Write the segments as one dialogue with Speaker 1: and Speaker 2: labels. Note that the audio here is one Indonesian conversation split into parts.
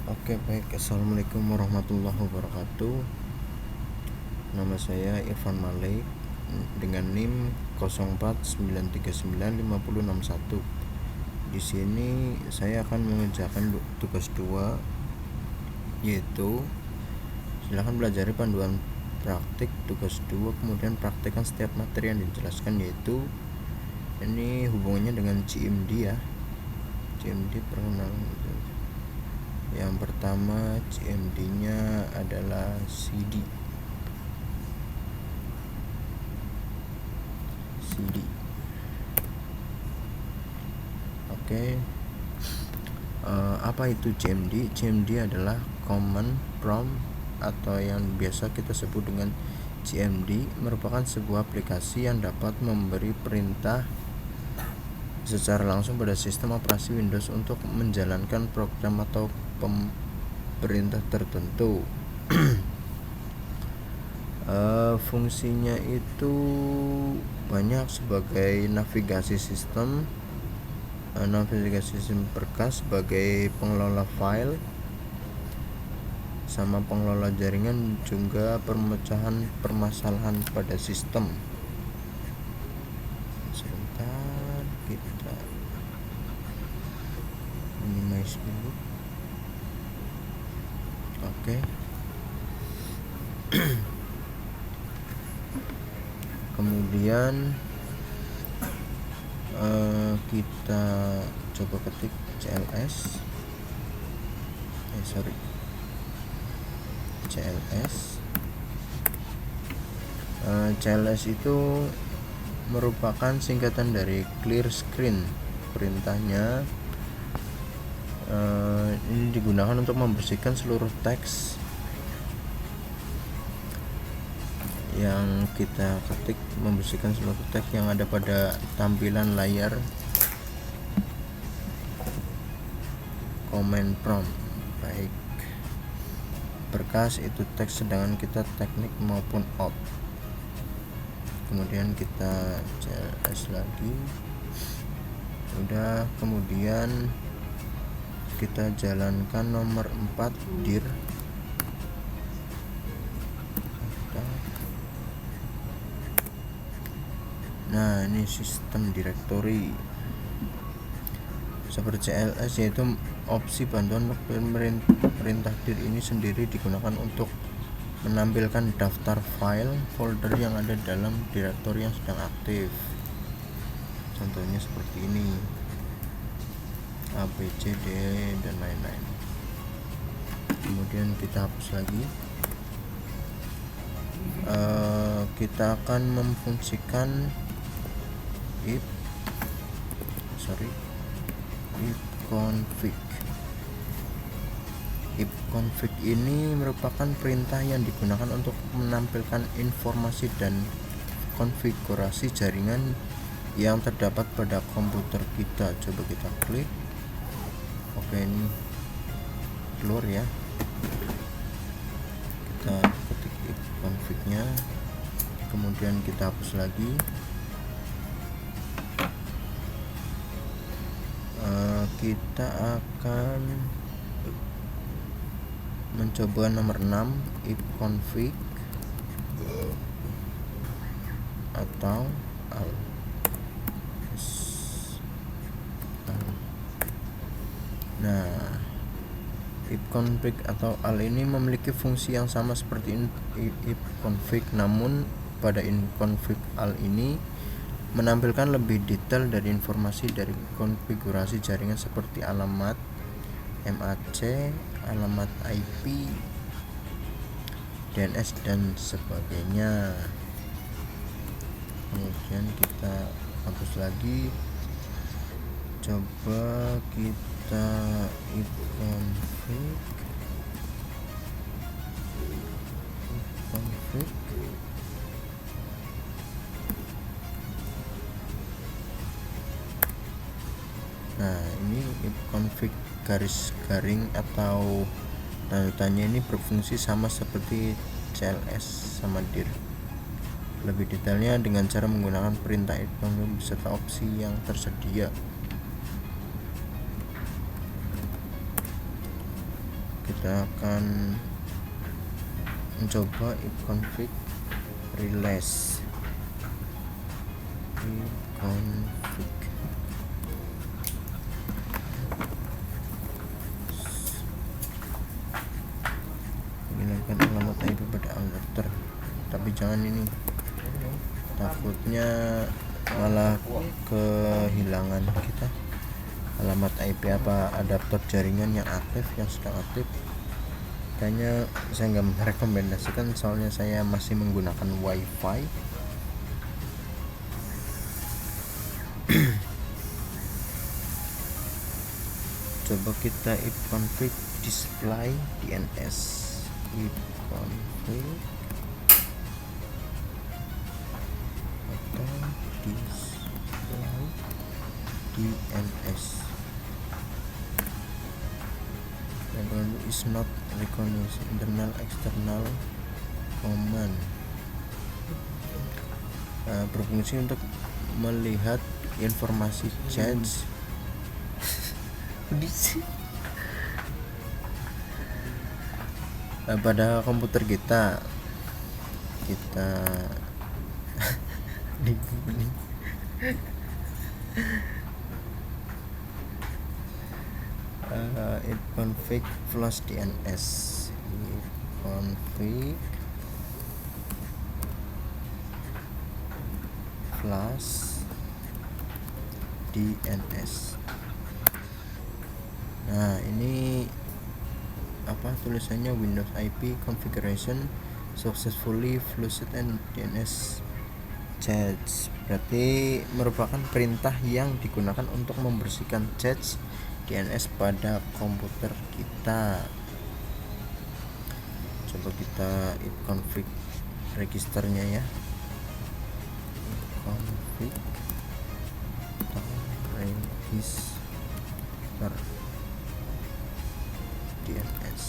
Speaker 1: Oke, baik. Assalamualaikum warahmatullahi wabarakatuh. Nama saya Irfan Malik dengan NIM 04939501. Di sini saya akan mengerjakan tugas 2, yaitu silakan pelajari panduan praktik tugas 2, kemudian praktekkan setiap materi yang dijelaskan, yaitu ini hubungannya dengan CMD ya. CMD perkenalan. Yang pertama, CMD-nya adalah CD. Oke. Apa itu CMD? CMD adalah Command Prompt atau yang biasa kita sebut dengan CMD, merupakan sebuah aplikasi yang dapat memberi perintah secara langsung pada sistem operasi Windows untuk menjalankan program atau perintah tertentu. Fungsinya itu banyak sebagai navigasi sistem berkas, sebagai pengelola file sama pengelola jaringan, juga pemecahan permasalahan pada sistem. Sebentar, kita minimize dulu. Oke. Kemudian kita coba ketik CLS. CLS itu merupakan singkatan dari clear screen. Perintahnya ini digunakan untuk membersihkan seluruh teks yang kita ketik, membersihkan seluruh teks yang ada pada tampilan layar command prompt, baik berkas itu teks, sedangkan kita teknik maupun out. Kemudian kita CLS lagi, udah. Kemudian kita jalankan nomor 4, dir. Nah, ini sistem directory. Seperti CLS, yaitu opsi bantuan perintah dir ini sendiri digunakan untuk menampilkan daftar file folder yang ada dalam directory yang sedang aktif. Contohnya seperti ini, A, B, C, D, dan lain-lain. Kemudian kita hapus lagi. Kita akan memfungsikan if config. If config ini merupakan perintah yang digunakan untuk menampilkan informasi dan konfigurasi jaringan yang terdapat pada komputer kita. Coba kita klik. Oke, ini keluar ya. Kita ketik if config-nya, kemudian kita hapus lagi. Kita akan mencoba nomor 6, if config atau al. Nah, if config atau al ini memiliki fungsi yang sama seperti if config, namun pada if config al ini menampilkan lebih detail dari informasi dari konfigurasi jaringan seperti alamat MAC, alamat IP, DNS, dan sebagainya. Kemudian kita hapus lagi. Coba kita if config. Nah, ini if config garis garing atau tanda tanya ini berfungsi sama seperti CLS sama dir. Lebih detailnya dengan cara menggunakan perintah if config beserta opsi yang tersedia. kita akan mencoba ipconfig release ipconfig menghilangkan alamat IP pada adapter, tapi jangan ini, takutnya malah kehilangan kita alamat IP apa adapter jaringan yang aktif, yang sedang aktif. Kayaknya saya nggak merekomendasikan, soalnya saya masih menggunakan WiFi. Coba kita ipconfig display DNS, ipconfig atau display DNS. Background is not recognized, internal external command. Berfungsi untuk melihat informasi chat pada komputer kita ipconfig flash DNS, ipconfig flash DNS. Nah, ini apa tulisannya, Windows IP configuration successfully flushed and DNS cache, berarti merupakan perintah yang digunakan untuk membersihkan cache DNS pada komputer kita. Coba kita ipconfig registernya ya, ipconfig register DNS.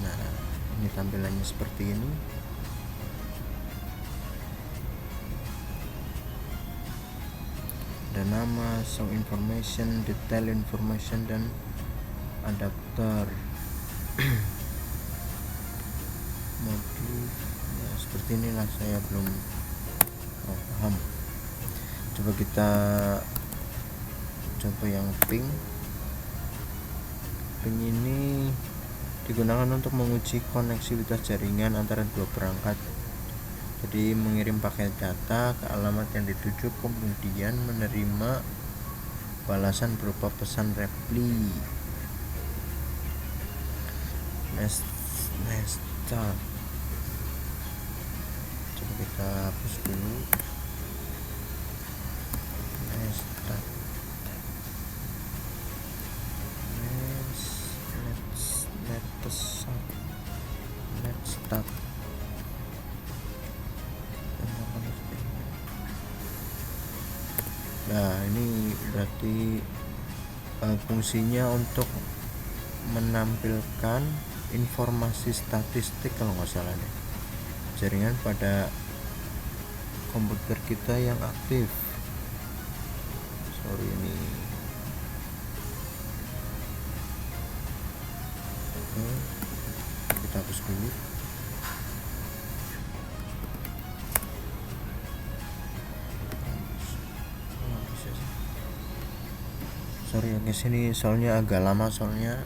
Speaker 1: Nah, ini tampilannya seperti ini. Ada nama, show information, detail information, dan adapter. Modif, ya, seperti inilah, saya belum paham. Coba kita coba yang ping. Ping ini digunakan untuk menguji koneksivitas jaringan antara dua perangkat. Jadi mengirim paket data ke alamat yang dituju, kemudian menerima balasan berupa pesan reply. Start. Coba kita hapus dulu. Start. Let's start. Nah, ini berarti fungsinya untuk menampilkan informasi statistik kalau nggak salah nih, jaringan pada komputer kita yang aktif. Sorry, ini kita hapus dulu. Sorry ya guys, ini soalnya agak lama, soalnya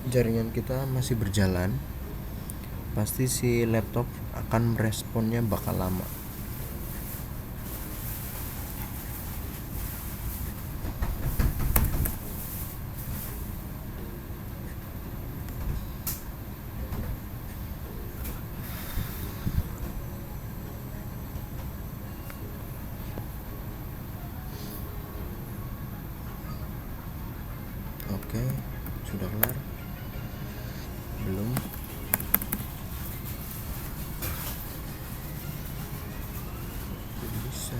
Speaker 1: jaringan kita masih berjalan. Pasti si laptop akan meresponnya bakal lama. Oke, sudah kelar? Belum? Bisa.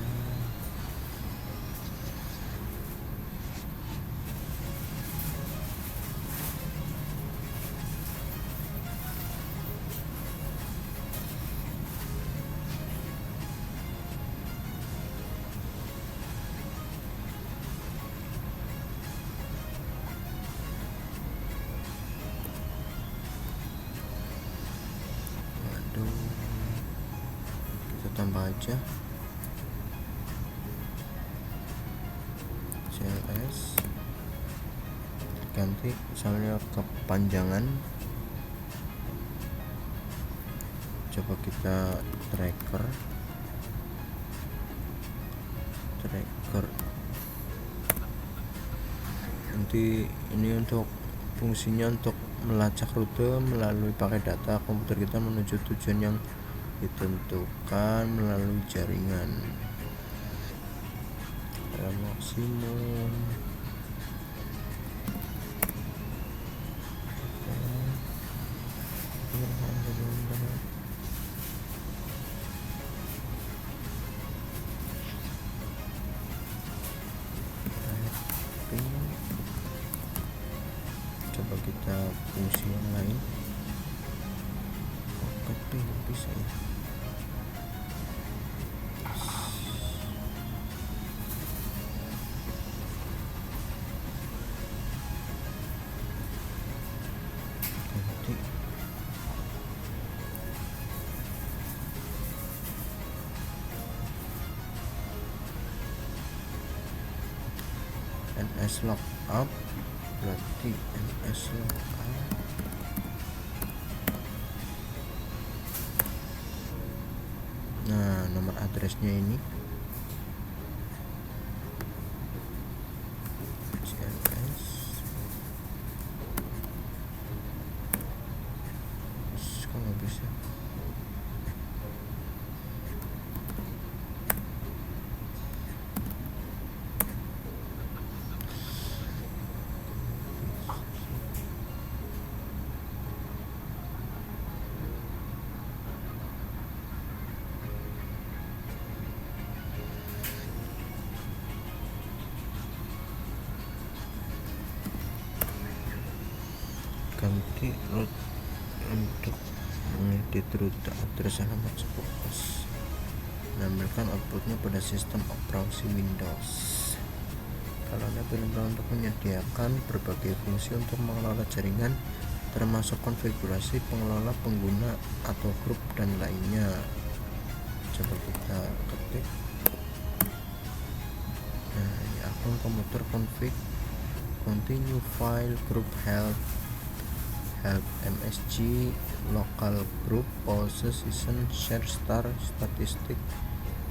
Speaker 1: aduh, kita tambah aja CLS, ganti misalnya kepanjangan, coba kita tracker nanti ini untuk fungsinya untuk melacak rute melalui pakai data komputer kita menuju tujuan yang ditentukan melalui jaringan. Maksimum coba kita fungsi yang lain. Oke, bisa ya. Ganti NS lookup, berarti NS lookup nah nomor addressnya ini CLS kok nggak bisa. Ganti root untuk mengedit rute address alamat spokes, menampilkan outputnya pada sistem operasi Windows. Kalau Anda pilih untuk menyediakan berbagai fungsi untuk mengelola jaringan termasuk konfigurasi pengelola pengguna atau grup dan lainnya. Coba kita ketik ini akun komputer config continue file group help MSG local group pause season share star statistik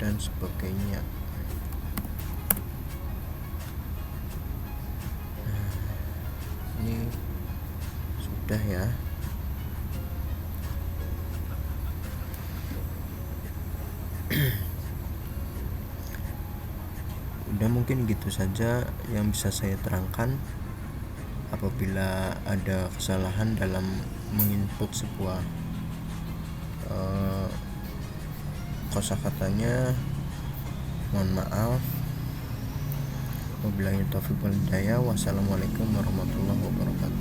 Speaker 1: dan sebagainya. Ini sudah ya. Udah, mungkin gitu saja yang bisa saya terangkan. Apabila ada kesalahan dalam menginput sebuah kosakatanya, mohon maaf. Wabillahi taufiq wal hidayah. Wassalamualaikum warahmatullahi wabarakatuh.